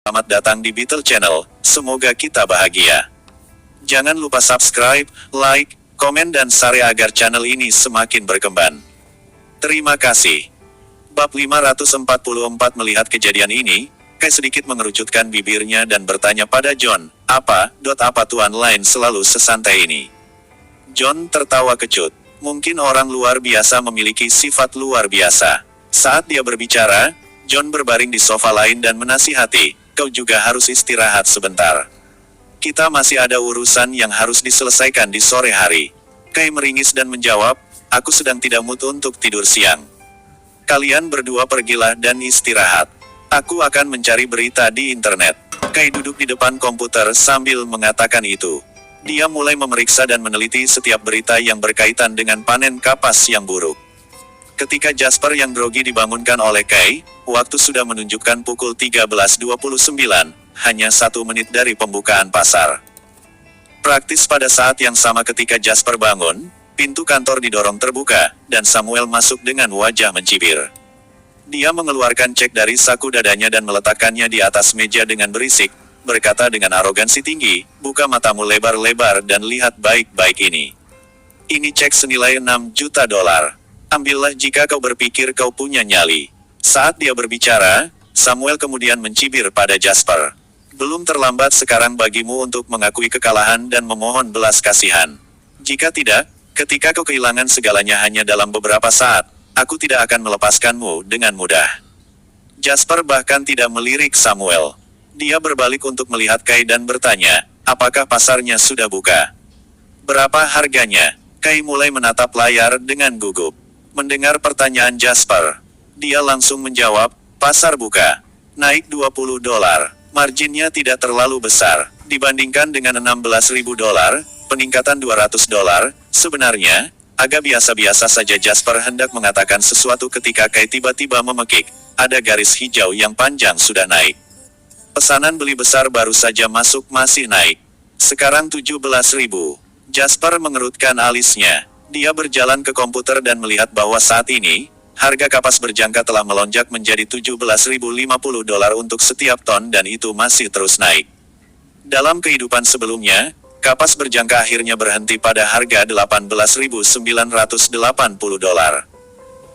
Selamat datang di Beetle Channel, semoga kita bahagia. Jangan lupa subscribe, like, komen dan share agar channel ini semakin berkembang. Terima kasih. Bab 544 melihat kejadian ini, Kai sedikit mengerucutkan bibirnya dan bertanya pada John, apa Tuan Lain selalu sesantai ini? John tertawa kecut. Mungkin orang luar biasa memiliki sifat luar biasa. Saat dia berbicara, John berbaring di sofa lain dan menasihati, kau juga harus istirahat sebentar. Kita masih ada urusan yang harus diselesaikan di sore hari. Kai meringis dan menjawab, aku sedang tidak mood untuk tidur siang. Kalian berdua pergilah dan istirahat. Aku akan mencari berita di internet. Kai duduk di depan komputer sambil mengatakan itu. Dia mulai memeriksa dan meneliti setiap berita yang berkaitan dengan panen kapas yang buruk. Ketika Jasper yang grogi dibangunkan oleh Kai, waktu sudah menunjukkan pukul 13.29, hanya 1 menit dari pembukaan pasar. Praktis pada saat yang sama ketika Jasper bangun, pintu kantor didorong terbuka, dan Samuel masuk dengan wajah mencibir. Dia mengeluarkan cek dari saku dadanya dan meletakkannya di atas meja dengan berisik, berkata dengan arogansi tinggi, buka matamu lebar-lebar dan lihat baik-baik ini. Ini cek senilai $6 juta. Ambillah jika kau berpikir kau punya nyali. Saat dia berbicara, Samuel kemudian mencibir pada Jasper. Belum terlambat sekarang bagimu untuk mengakui kekalahan dan memohon belas kasihan. Jika tidak, ketika kau kehilangan segalanya hanya dalam beberapa saat, aku tidak akan melepaskanmu dengan mudah. Jasper bahkan tidak melirik Samuel. Dia berbalik untuk melihat Kai dan bertanya, apakah pasarnya sudah buka? Berapa harganya? Kai mulai menatap layar dengan gugup. Mendengar pertanyaan Jasper, dia langsung menjawab, pasar buka. Naik $20. Marginnya tidak terlalu besar. Dibandingkan dengan $16.000, peningkatan $200, sebenarnya, agak biasa-biasa saja. Jasper hendak mengatakan sesuatu ketika Kai tiba-tiba memekik, ada garis hijau yang panjang sudah naik. Pesanan beli besar baru saja masuk masih naik. Sekarang 17.000. Jasper mengerutkan alisnya. Dia berjalan ke komputer dan melihat bahwa saat ini, harga kapas berjangka telah melonjak menjadi $17.050 untuk setiap ton dan itu masih terus naik. Dalam kehidupan sebelumnya, kapas berjangka akhirnya berhenti pada harga $18.980.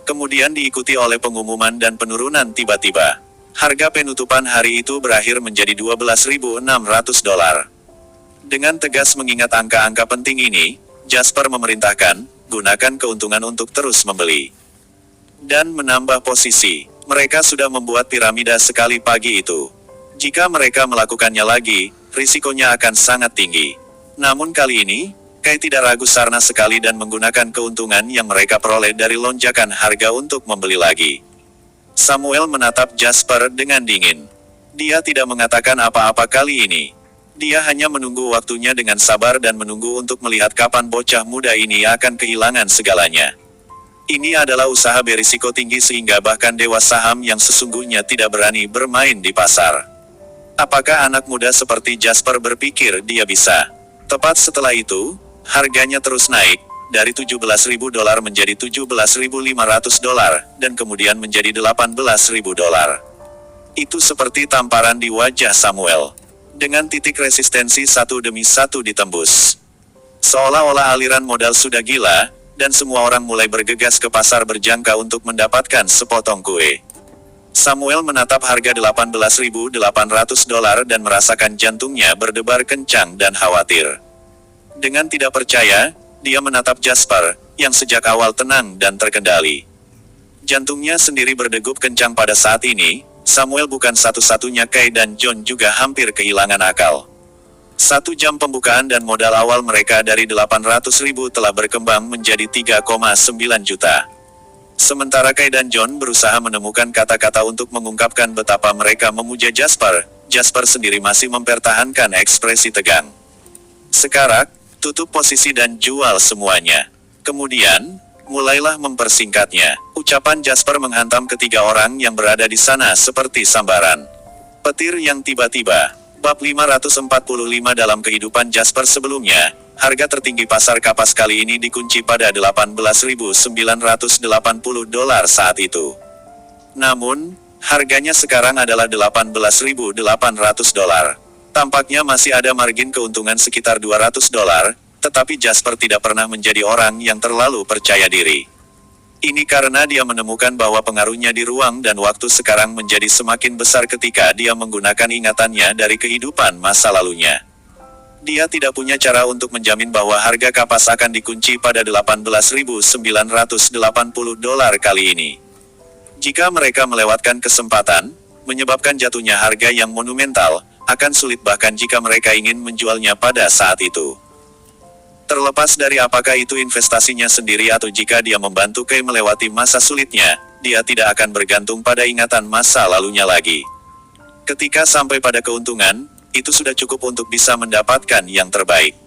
Kemudian diikuti oleh pengumuman dan penurunan tiba-tiba. Harga penutupan hari itu berakhir menjadi $12.600. Dengan tegas mengingat angka-angka penting ini, Jasper memerintahkan, gunakan keuntungan untuk terus membeli. Dan menambah posisi. Mereka sudah membuat piramida sekali pagi itu. Jika mereka melakukannya lagi, risikonya akan sangat tinggi. Namun kali ini, Kai tidak ragu sarna sekali dan menggunakan keuntungan yang mereka peroleh dari lonjakan harga untuk membeli lagi. Samuel menatap Jasper dengan dingin. Dia tidak mengatakan apa-apa kali ini. Dia hanya menunggu waktunya dengan sabar dan menunggu untuk melihat kapan bocah muda ini akan kehilangan segalanya. Ini adalah usaha berisiko tinggi sehingga bahkan dewa saham yang sesungguhnya tidak berani bermain di pasar. Apakah anak muda seperti Jasper berpikir dia bisa? Tepat setelah itu, harganya terus naik, dari $17.000 menjadi $17.500 dan kemudian menjadi $18.000. Itu seperti tamparan di wajah Samuel. Dengan titik resistensi satu demi satu ditembus. Seolah-olah aliran modal sudah gila, dan semua orang mulai bergegas ke pasar berjangka untuk mendapatkan sepotong kue. Samuel menatap harga $18.800 dan merasakan jantungnya berdebar kencang dan khawatir. Dengan tidak percaya, dia menatap Jasper, yang sejak awal tenang dan terkendali. Jantungnya sendiri berdegup kencang pada saat ini. Samuel bukan satu-satunya. Kai dan John juga hampir kehilangan akal. 1 jam pembukaan dan modal awal mereka dari 800.000 telah berkembang menjadi 3,9 juta. Sementara Kai dan John berusaha menemukan kata-kata untuk mengungkapkan betapa mereka memuja Jasper, Jasper sendiri masih mempertahankan ekspresi tegang. Sekarang, tutup posisi dan jual semuanya. Kemudian, mulailah mempersingkatnya. Ucapan Jasper menghantam ketiga orang yang berada di sana seperti sambaran petir yang tiba-tiba. Bab 545 dalam kehidupan Jasper sebelumnya, harga tertinggi pasar kapas kali ini dikunci pada $18.980 saat itu. Namun, Harganya sekarang adalah $18.800. Tampaknya masih ada margin keuntungan sekitar $200, tetapi Jasper tidak pernah menjadi orang yang terlalu percaya diri. Ini karena dia menemukan bahwa pengaruhnya di ruang dan waktu sekarang menjadi semakin besar ketika dia menggunakan ingatannya dari kehidupan masa lalunya. Dia tidak punya cara untuk menjamin bahwa harga kapas akan dikunci pada $18.980 kali ini. Jika mereka melewatkan kesempatan, menyebabkan jatuhnya harga yang monumental, akan sulit bahkan jika mereka ingin menjualnya pada saat itu. Terlepas dari apakah itu investasinya sendiri atau jika dia membantu Kay melewati masa sulitnya, dia tidak akan bergantung pada ingatan masa lalunya lagi. Ketika sampai pada keuntungan, itu sudah cukup untuk bisa mendapatkan yang terbaik.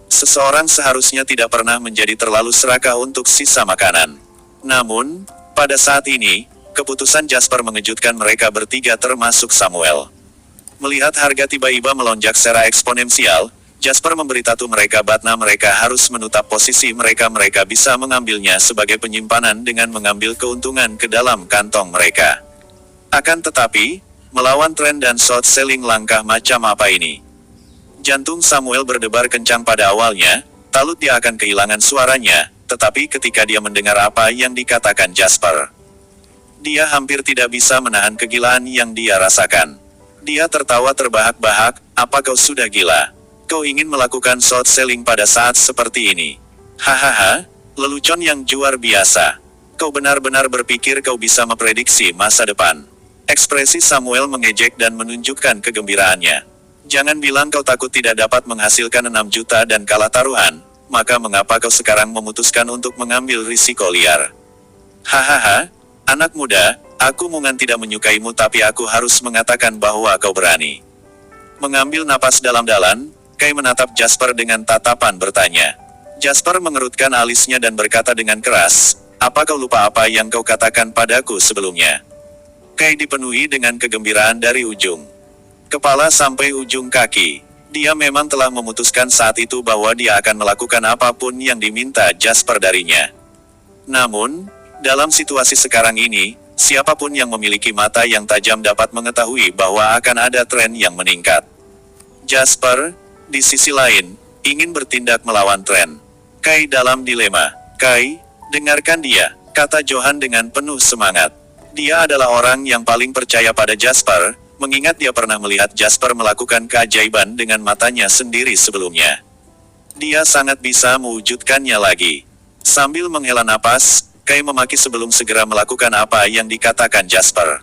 Seseorang seharusnya tidak pernah menjadi terlalu serakah untuk sisa makanan. Namun, pada saat ini, keputusan Jasper mengejutkan mereka bertiga termasuk Samuel. Melihat harga tiba-tiba melonjak secara eksponensial, Jasper memberitahu mereka bahwa mereka harus menutap posisi mereka bisa mengambilnya sebagai penyimpanan dengan mengambil keuntungan ke dalam kantong mereka. Akan tetapi, melawan tren dan short selling langkah macam apa ini? Jantung Samuel berdebar kencang pada awalnya, talut dia akan kehilangan suaranya, tetapi ketika dia mendengar apa yang dikatakan Jasper, dia hampir tidak bisa menahan kegilaan yang dia rasakan. Dia tertawa terbahak-bahak, "Apa kau sudah gila? Kau ingin melakukan short selling pada saat seperti ini? Hahaha, lelucon yang luar biasa. Kau benar-benar berpikir kau bisa memprediksi masa depan?" Ekspresi Samuel mengejek dan menunjukkan kegembiraannya. "Jangan bilang kau takut tidak dapat menghasilkan 6 juta dan kalah taruhan. Maka mengapa kau sekarang memutuskan untuk mengambil risiko liar? Hahaha, anak muda, aku mungkin tidak menyukaimu tapi aku harus mengatakan bahwa kau berani." Mengambil napas dalam-dalam, Kay menatap Jasper dengan tatapan bertanya. Jasper mengerutkan alisnya dan berkata dengan keras, "Apa kau lupa apa yang kau katakan padaku sebelumnya?" Kay dipenuhi dengan kegembiraan dari ujung kepala sampai ujung kaki. Dia memang telah memutuskan saat itu bahwa dia akan melakukan apapun yang diminta Jasper darinya. Namun, dalam situasi sekarang ini, siapapun yang memiliki mata yang tajam dapat mengetahui bahwa akan ada tren yang meningkat. Jasper, di sisi lain, ingin bertindak melawan tren. Kay dalam dilema. "Kay, dengarkan dia," kata Johan dengan penuh semangat. Dia adalah orang yang paling percaya pada Jasper, mengingat dia pernah melihat Jasper melakukan keajaiban dengan matanya sendiri sebelumnya. Dia sangat bisa mewujudkannya lagi. Sambil menghela napas, Kay memaki sebelum segera melakukan apa yang dikatakan Jasper.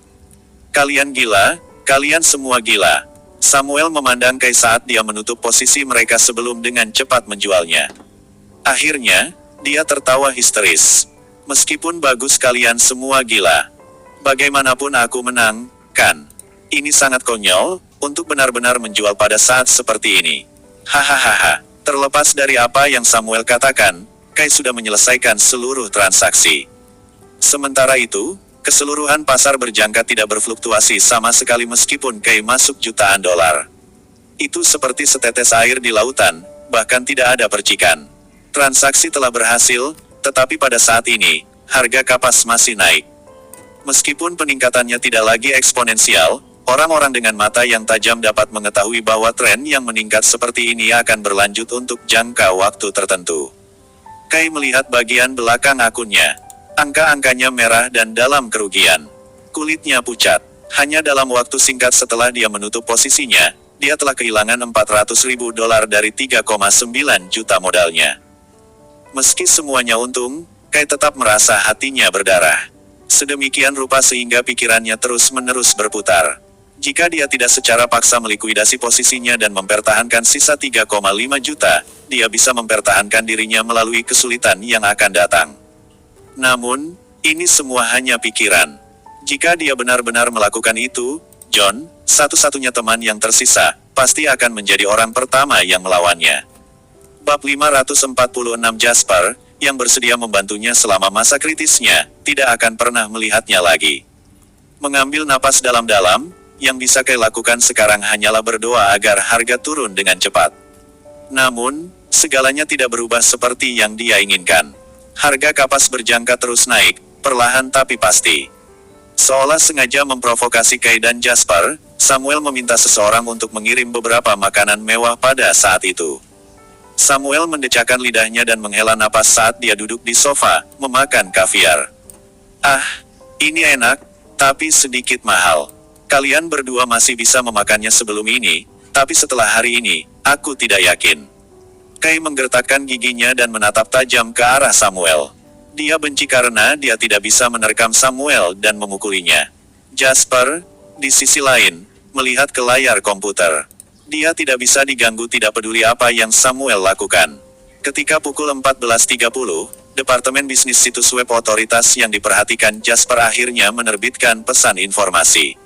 "Kalian gila, kalian semua gila." Samuel memandang Kay saat dia menutup posisi mereka sebelum dengan cepat menjualnya. Akhirnya, dia tertawa histeris. "Meskipun bagus kalian semua gila. Bagaimanapun aku menang, kan? Ini sangat konyol, untuk benar-benar menjual pada saat seperti ini." Hahaha. Terlepas dari apa yang Samuel katakan, Kay sudah menyelesaikan seluruh transaksi. Sementara itu, keseluruhan pasar berjangka tidak berfluktuasi sama sekali meskipun Kay masuk jutaan dolar. Itu seperti setetes air di lautan, bahkan tidak ada percikan. Transaksi telah berhasil, tetapi pada saat ini, harga kapas masih naik. Meskipun peningkatannya tidak lagi eksponensial, orang-orang dengan mata yang tajam dapat mengetahui bahwa tren yang meningkat seperti ini akan berlanjut untuk jangka waktu tertentu. Kay melihat bagian belakang akunnya. Angka-angkanya merah dan dalam kerugian. Kulitnya pucat. Hanya dalam waktu singkat setelah dia menutup posisinya, dia telah kehilangan $400.000 dari 3,9 juta modalnya. Meski semuanya untung, Kay tetap merasa hatinya berdarah. Sedemikian rupa sehingga pikirannya terus-menerus berputar. Jika dia tidak secara paksa melikuidasi posisinya dan mempertahankan sisa 3,5 juta, dia bisa mempertahankan dirinya melalui kesulitan yang akan datang. Namun, ini semua hanya pikiran. Jika dia benar-benar melakukan itu, John, satu-satunya teman yang tersisa, pasti akan menjadi orang pertama yang melawannya. Bab 546 Jasper, yang bersedia membantunya selama masa kritisnya, tidak akan pernah melihatnya lagi. Mengambil napas dalam-dalam, yang bisa Kay lakukan sekarang hanyalah berdoa agar harga turun dengan cepat. Namun, segalanya tidak berubah seperti yang dia inginkan. Harga kapas berjangka terus naik, perlahan tapi pasti. Seolah sengaja memprovokasi Kai dan Jasper, Samuel meminta seseorang untuk mengirim beberapa makanan mewah pada saat itu. Samuel mendecakkan lidahnya dan menghela napas saat dia duduk di sofa, memakan kaviar. Ah, ini enak, tapi sedikit mahal. Kalian berdua masih bisa memakannya sebelum ini, tapi setelah hari ini, aku tidak yakin. Kai menggertakkan giginya dan menatap tajam ke arah Samuel. Dia benci karena dia tidak bisa menerkam Samuel dan memukulinya. Jasper, di sisi lain, melihat ke layar komputer. Dia tidak bisa diganggu tidak peduli apa yang Samuel lakukan. Ketika pukul 14.30, Departemen Bisnis Situs Web Otoritas yang diperhatikan Jasper akhirnya menerbitkan pesan informasi.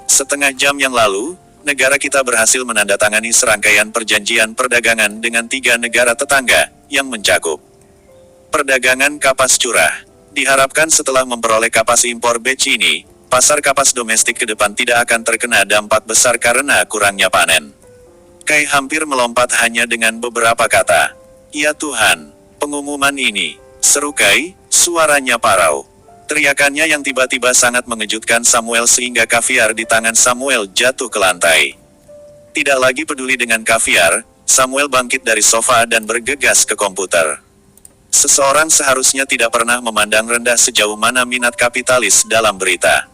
Setengah jam yang lalu, negara kita berhasil menandatangani serangkaian perjanjian perdagangan dengan 3 negara tetangga, yang mencakup perdagangan kapas curah. Diharapkan setelah memperoleh kapas impor batch ini, pasar kapas domestik ke depan tidak akan terkena dampak besar karena kurangnya panen. Kai hampir melompat hanya dengan beberapa kata. Ya Tuhan, pengumuman ini, seru Kai, suaranya parau. Teriakannya yang tiba-tiba sangat mengejutkan Samuel sehingga kaviar di tangan Samuel jatuh ke lantai. Tidak lagi peduli dengan kaviar, Samuel bangkit dari sofa dan bergegas ke komputer. Seseorang seharusnya tidak pernah memandang rendah sejauh mana minat kapitalis dalam berita.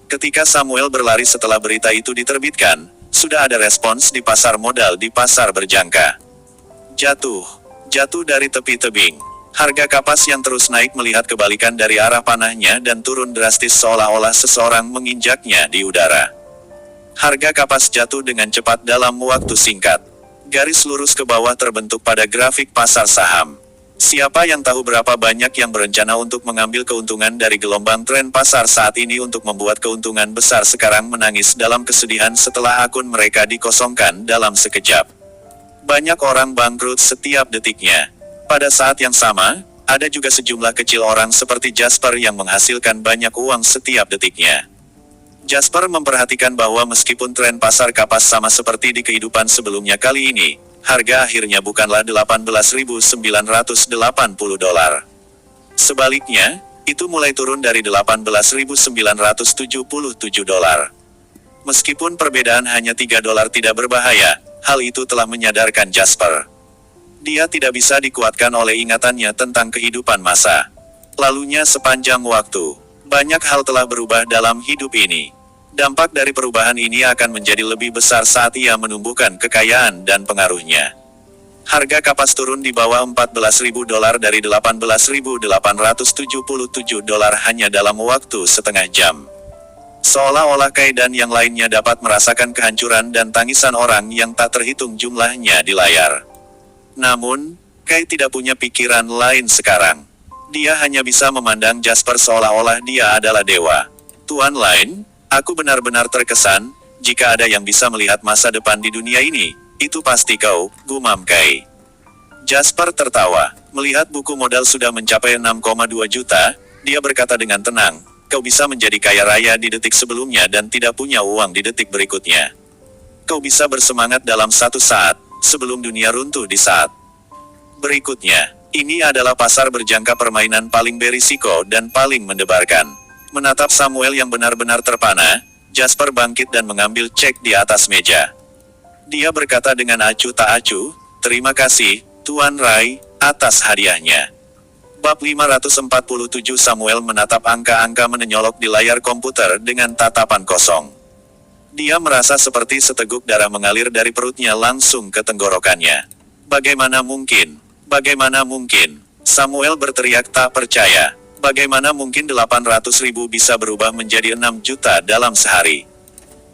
Ketika Samuel berlari setelah berita itu diterbitkan, sudah ada respons di pasar modal di pasar berjangka. Jatuh dari tepi tebing. Harga kapas yang terus naik melihat kebalikan dari arah panahnya dan turun drastis seolah-olah seseorang menginjaknya di udara. Harga kapas jatuh dengan cepat dalam waktu singkat. Garis lurus ke bawah terbentuk pada grafik pasar saham. Siapa yang tahu berapa banyak yang berencana untuk mengambil keuntungan dari gelombang tren pasar saat ini untuk membuat keuntungan besar sekarang menangis dalam kesedihan setelah akun mereka dikosongkan dalam sekejap. Banyak orang bangkrut setiap detiknya. Pada saat yang sama, ada juga sejumlah kecil orang seperti Jasper yang menghasilkan banyak uang setiap detiknya. Jasper memperhatikan bahwa meskipun tren pasar kapas sama seperti di kehidupan sebelumnya kali ini, harga akhirnya bukanlah $18.980. Sebaliknya, itu mulai turun dari $18.977. Meskipun perbedaan hanya $3 tidak berbahaya, hal itu telah menyadarkan Jasper. Dia tidak bisa dikuatkan oleh ingatannya tentang kehidupan masa lalunya sepanjang waktu. Banyak hal telah berubah dalam hidup ini. Dampak dari perubahan ini akan menjadi lebih besar saat ia menumbuhkan kekayaan dan pengaruhnya. Harga kapas turun di bawah $14.000 dari $18.877 hanya dalam waktu setengah jam. Seolah-olah Kai dan yang lainnya dapat merasakan kehancuran dan tangisan orang yang tak terhitung jumlahnya di layar. Namun, Kai tidak punya pikiran lain sekarang. Dia hanya bisa memandang Jasper seolah-olah dia adalah dewa. Tuan Lain, aku benar-benar terkesan, jika ada yang bisa melihat masa depan di dunia ini, itu pasti kau, gumam Kai. Jasper tertawa, melihat buku modal sudah mencapai 6,2 juta, dia berkata dengan tenang, kau bisa menjadi kaya raya di detik sebelumnya dan tidak punya uang di detik berikutnya. Kau bisa bersemangat dalam satu saat, sebelum dunia runtuh di saat berikutnya. Ini adalah pasar berjangka permainan paling berisiko dan paling mendebarkan. Menatap Samuel yang benar-benar terpana, Jasper bangkit dan mengambil cek di atas meja. Dia berkata dengan acuh tak acuh, terima kasih, Tuan Rai, atas hadiahnya. Bab 547 Samuel menatap angka-angka menyolok di layar komputer dengan tatapan kosong. Dia merasa seperti seteguk darah mengalir dari perutnya langsung ke tenggorokannya. Bagaimana mungkin? Bagaimana mungkin? Samuel berteriak tak percaya. Bagaimana mungkin 800.000 bisa berubah menjadi 6 juta dalam sehari?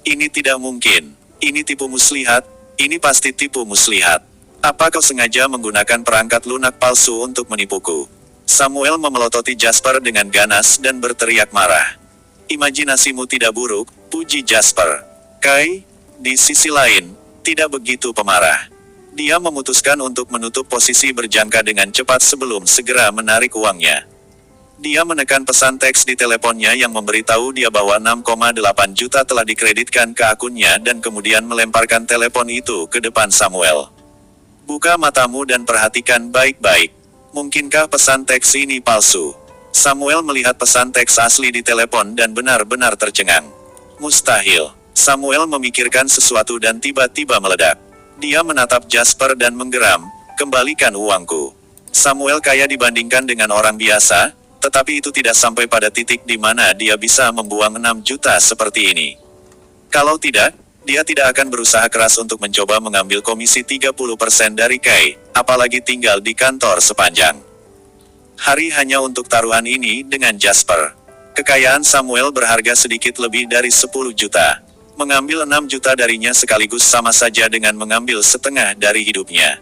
Ini tidak mungkin. Ini tipu muslihat. Ini pasti tipu muslihat. Apa kau sengaja menggunakan perangkat lunak palsu untuk menipuku? Samuel memelototi Jasper dengan ganas dan berteriak marah. Imajinasimu tidak buruk, puji Jasper. Kai, di sisi lain, tidak begitu pemarah. Dia memutuskan untuk menutup posisi berjangka dengan cepat sebelum segera menarik uangnya. Dia menekan pesan teks di teleponnya yang memberitahu dia bahwa 6,8 juta telah dikreditkan ke akunnya dan kemudian melemparkan telepon itu ke depan Samuel. Buka matamu dan perhatikan baik-baik. Mungkinkah pesan teks ini palsu? Samuel melihat pesan teks asli di telepon dan benar-benar tercengang. Mustahil. Samuel memikirkan sesuatu dan tiba-tiba meledak. Dia menatap Jasper dan menggeram, "Kembalikan uangku." Samuel kaya dibandingkan dengan orang biasa, tetapi itu tidak sampai pada titik di mana dia bisa membuang 6 juta seperti ini. Kalau tidak, dia tidak akan berusaha keras untuk mencoba mengambil komisi 30% dari Kai, apalagi tinggal di kantor sepanjang hari hanya untuk taruhan ini dengan Jasper. Kekayaan Samuel berharga sedikit lebih dari 10 juta. Mengambil 6 juta darinya sekaligus sama saja dengan mengambil setengah dari hidupnya.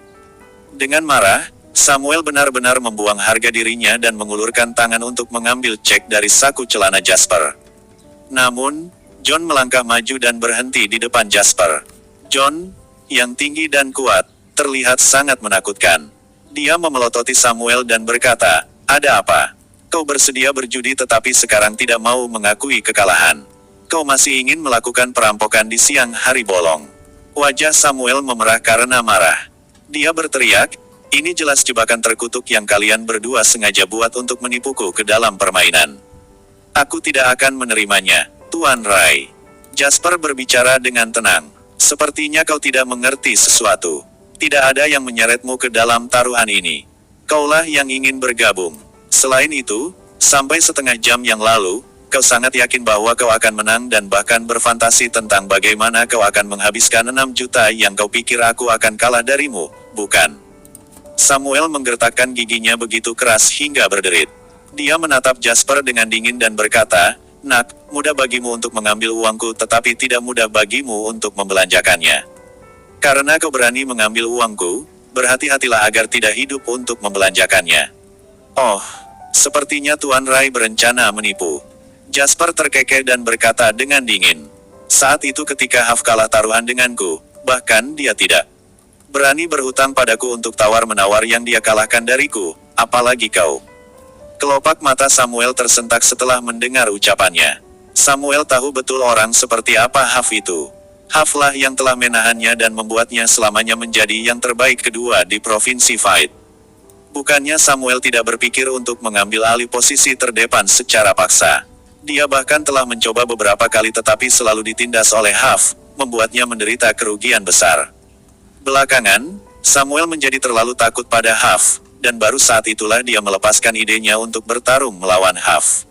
Dengan marah, Samuel benar-benar membuang harga dirinya dan mengulurkan tangan untuk mengambil cek dari saku celana Jasper. Namun, John melangkah maju dan berhenti di depan Jasper. John, yang tinggi dan kuat, terlihat sangat menakutkan. Dia memelototi Samuel dan berkata, "Ada apa? Kau bersedia berjudi tetapi sekarang tidak mau mengakui kekalahan. Kau masih ingin melakukan perampokan di siang hari bolong." Wajah Samuel memerah karena marah. Dia berteriak, "Ini jelas jebakan terkutuk yang kalian berdua sengaja buat untuk menipuku ke dalam permainan. Aku tidak akan menerimanya, Tuan Rai." Jasper berbicara dengan tenang. "Sepertinya kau tidak mengerti sesuatu. Tidak ada yang menyeretmu ke dalam taruhan ini. Kaulah yang ingin bergabung. Selain itu, sampai setengah jam yang lalu, kau sangat yakin bahwa kau akan menang dan bahkan berfantasi tentang bagaimana kau akan menghabiskan 6 juta yang kau pikir aku akan kalah darimu, bukan?" Samuel menggertakkan giginya begitu keras hingga berderit. Dia menatap Jasper dengan dingin dan berkata, "Nak, mudah bagimu untuk mengambil uangku tetapi tidak mudah bagimu untuk membelanjakannya. Karena kau berani mengambil uangku, berhati-hatilah agar tidak hidup untuk membelanjakannya." "Oh, sepertinya Tuan Rai berencana menipu." Jasper terkekeh dan berkata dengan dingin. "Saat itu ketika Huff kalah taruhan denganku, bahkan dia tidak berani berhutang padaku untuk tawar-menawar yang dia kalahkan dariku, apalagi kau." Kelopak mata Samuel tersentak setelah mendengar ucapannya. Samuel tahu betul orang seperti apa Huff itu. Huff-lah yang telah menahannya dan membuatnya selamanya menjadi yang terbaik kedua di Provinsi Fight. Bukannya Samuel tidak berpikir untuk mengambil alih posisi terdepan secara paksa. Dia bahkan telah mencoba beberapa kali tetapi selalu ditindas oleh Huff, membuatnya menderita kerugian besar. Belakangan, Samuel menjadi terlalu takut pada Huff, dan baru saat itulah dia melepaskan idenya untuk bertarung melawan Huff.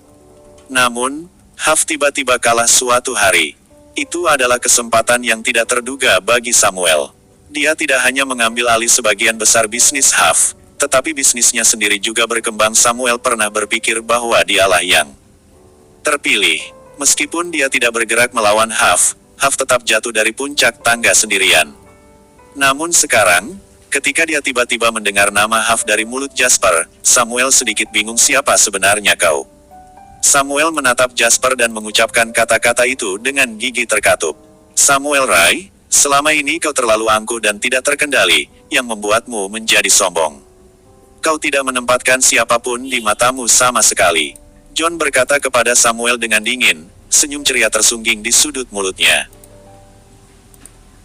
Namun, Huff tiba-tiba kalah suatu hari. Itu adalah kesempatan yang tidak terduga bagi Samuel. Dia tidak hanya mengambil alih sebagian besar bisnis Huff, tetapi bisnisnya sendiri juga berkembang. Samuel pernah berpikir bahwa dialah yang terpilih. Meskipun dia tidak bergerak melawan Huff, Huff tetap jatuh dari puncak tangga sendirian. Namun sekarang, ketika dia tiba-tiba mendengar nama Huff dari mulut Jasper, Samuel sedikit bingung siapa sebenarnya kau. Samuel menatap Jasper dan mengucapkan kata-kata itu dengan gigi terkatup. "Samuel Rai, selama ini kau terlalu angkuh dan tidak terkendali, yang membuatmu menjadi sombong. Kau tidak menempatkan siapapun di matamu sama sekali." John berkata kepada Samuel dengan dingin, senyum ceria tersungging di sudut mulutnya.